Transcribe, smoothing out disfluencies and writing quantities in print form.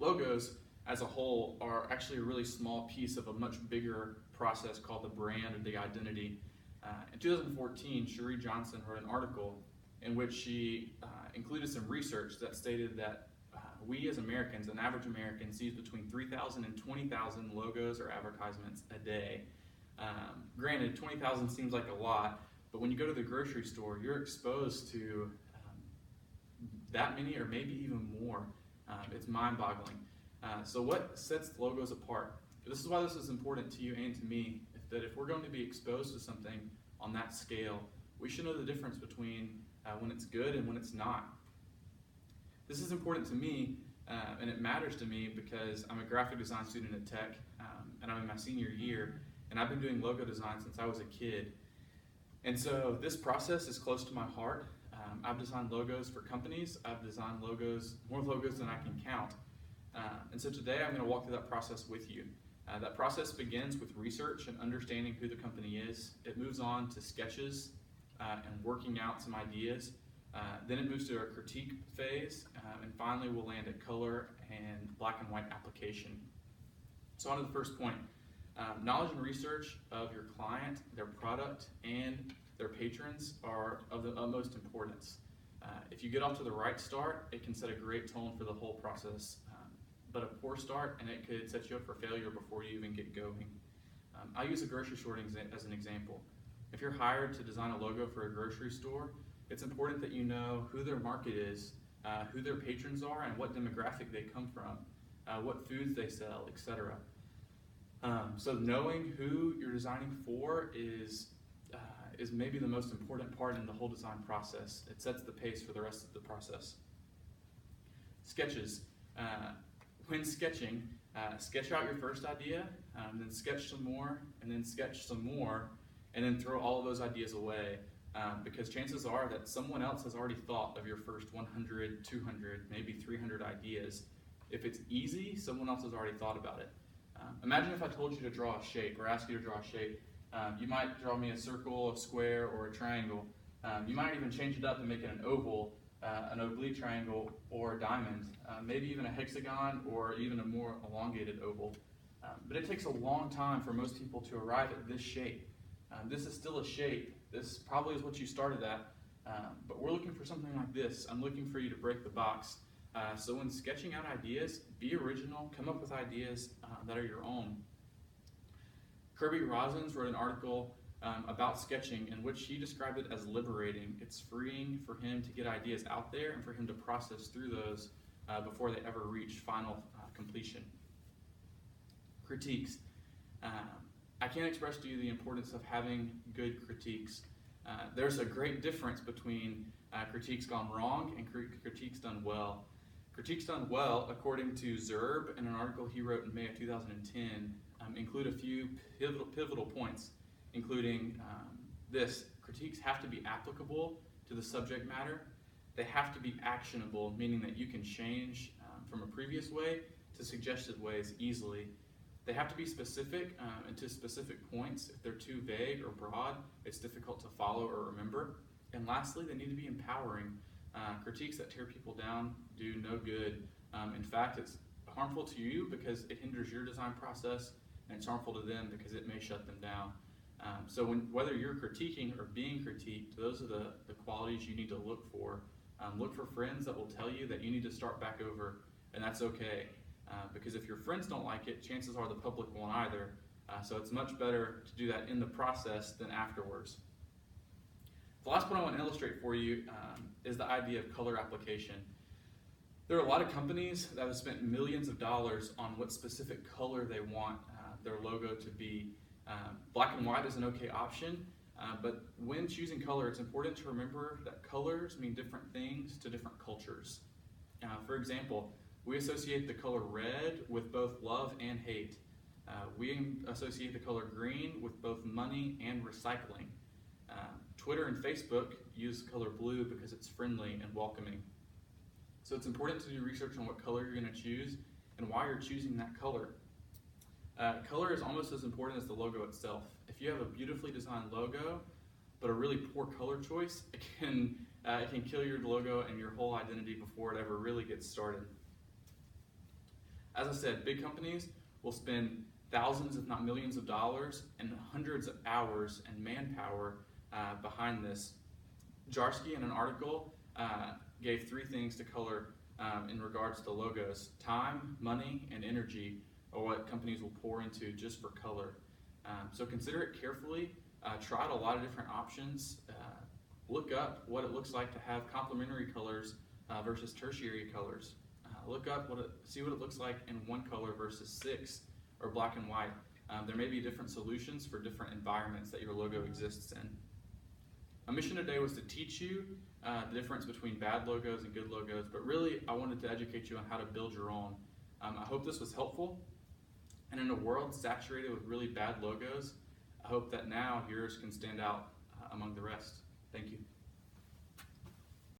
logos as a whole are actually a really small piece of a much bigger process called the brand or the identity. In 2014, Cherie Johnson wrote an article in which she included some research that stated that we as Americans, an average American, sees between 3,000 and 20,000 logos or advertisements a day. Granted, 20,000 seems like a lot, but when you go to the grocery store, you're exposed to that many or maybe even more. It's mind-boggling. So what sets logos apart? This is why this is important to you and to me, that if we're going to be exposed to something on that scale, we should know the difference between when it's good and when it's not. This is important to me, and it matters to me because I'm a graphic design student at Tech, and I'm in my senior year, and I've been doing logo design since I was a kid. And so this process is close to my heart. I've designed logos for companies. I've designed logos, more logos than I can count. And so today I'm going to walk through that process with you. That process begins with research and understanding who the company is. It moves on to sketches and working out some ideas. Then it moves to a critique phase, and finally we'll land at color and black and white application. So on to the first point. Knowledge and research of your client, their product, and their patrons are of the utmost importance. If you get off to the right start, it can set a great tone for the whole process. But a poor start, and it could set you up for failure before you even get going. I'll use a grocery store as an example. If you're hired to design a logo for a grocery store, it's important that you know who their market is, who their patrons are, and what demographic they come from, what foods they sell, etc. So knowing who you're designing for is maybe the most important part in the whole design process. It sets the pace for the rest of the process. Sketches. When sketching, sketch out your first idea, then sketch some more, and then sketch some more, and then throw all of those ideas away, because chances are that someone else has already thought of your first 100, 200, maybe 300 ideas. If it's easy, someone else has already thought about it. Imagine if I told you to draw a shape, or ask you to draw a shape. You might draw me a circle, a square, or a triangle. You might even change it up and make it an oval, an oblique triangle, or a diamond, maybe even a hexagon, or even a more elongated oval. But it takes a long time for most people to arrive at this shape. This is still a shape. This probably is what you started at, but we're looking for something like this. I'm looking for you to break the box. So when sketching out ideas, be original, come up with ideas that are your own. Kirby Rosens wrote an article about sketching in which he described it as liberating. It's freeing for him to get ideas out there and for him to process through those before they ever reach final completion. Critiques. I can't express to you the importance of having good critiques. There's a great difference between critiques gone wrong and critiques done well. Critiques done well, according to Zerb in an article he wrote in May of 2010, include a few pivotal points, including this: critiques have to be applicable to the subject matter. They have to be actionable, meaning that you can change from a previous way to suggested ways easily. They have to be specific and to specific points. If they're too vague or broad, it's difficult to follow or remember. And lastly, they need to be empowering. Critiques that tear people down do no good. In fact, it's harmful to you because it hinders your design process, and it's harmful to them because it may shut them down. So whether you're critiquing or being critiqued, those are the qualities you need to look for. Look for friends that will tell you that you need to start back over, and that's okay. Because if your friends don't like it, chances are the public won't either. So it's much better to do that in the process than afterwards. The last point I want to illustrate for you is the idea of color application. There are a lot of companies that have spent millions of dollars on what specific color they want their logo to be. Black and white is an okay option, but when choosing color, it's important to remember that colors mean different things to different cultures. For example, we associate the color red with both love and hate. We associate the color green with both money and recycling. Twitter and Facebook use the color blue because it's friendly and welcoming. So it's important to do research on what color you're going to choose and why you're choosing that color. Color is almost as important as the logo itself. If you have a beautifully designed logo, but a really poor color choice, it can kill your logo and your whole identity before it ever really gets started. As I said, big companies will spend thousands, if not millions of dollars and hundreds of hours and manpower behind this. Jarsky, in an article, gave 3 things to color in regards to logos. Time, money, and energy are what companies will pour into just for color. So consider it carefully. Try out a lot of different options. Look up what it looks like to have complementary colors versus tertiary colors. Look up see what it looks like in one color versus 6 or black and white. There may be different solutions for different environments that your logo exists in. My mission today was to teach you the difference between bad logos and good logos, but really I wanted to educate you on how to build your own. I hope this was helpful. And in a world saturated with really bad logos, I hope that now yours can stand out among the rest. Thank you.